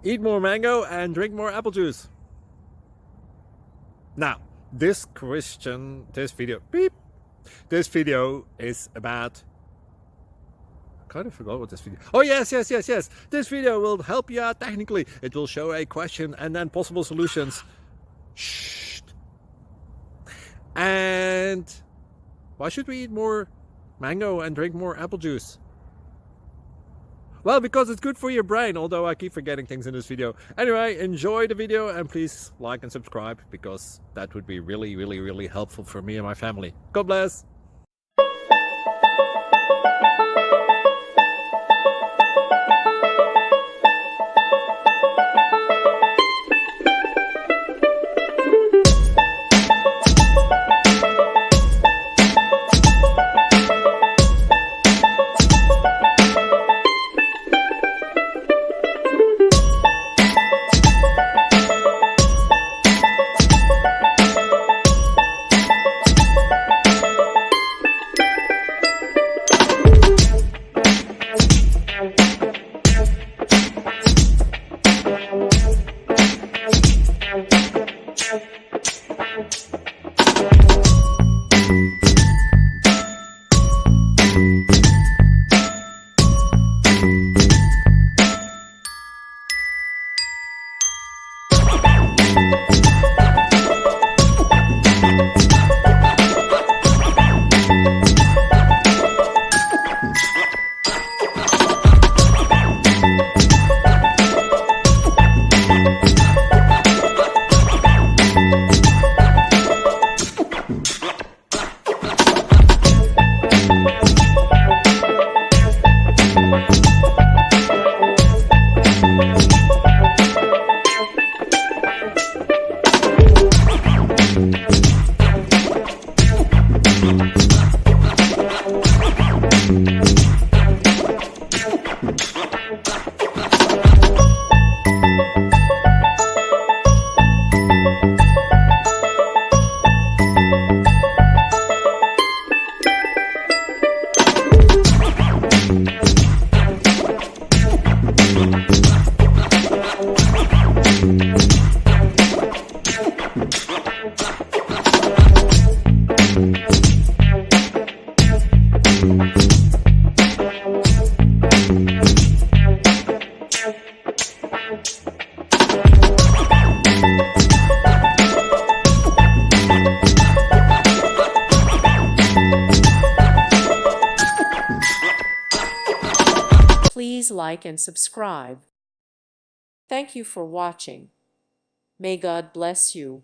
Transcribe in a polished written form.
Eat more mango and drink more apple juice. Now, this video is about, I kind of forgot what this video. Oh, yes. This video will help you out technically. It will show a question and then possible solutions. Shh. And why should we eat more mango and drink more apple juice? Well, because it's good for your brain, although I keep forgetting things in this video. Anyway, enjoy the video and please like and subscribe, because that would be really helpful for me and my family. God bless! Please like and subscribe. Thank you for watching. May God bless you.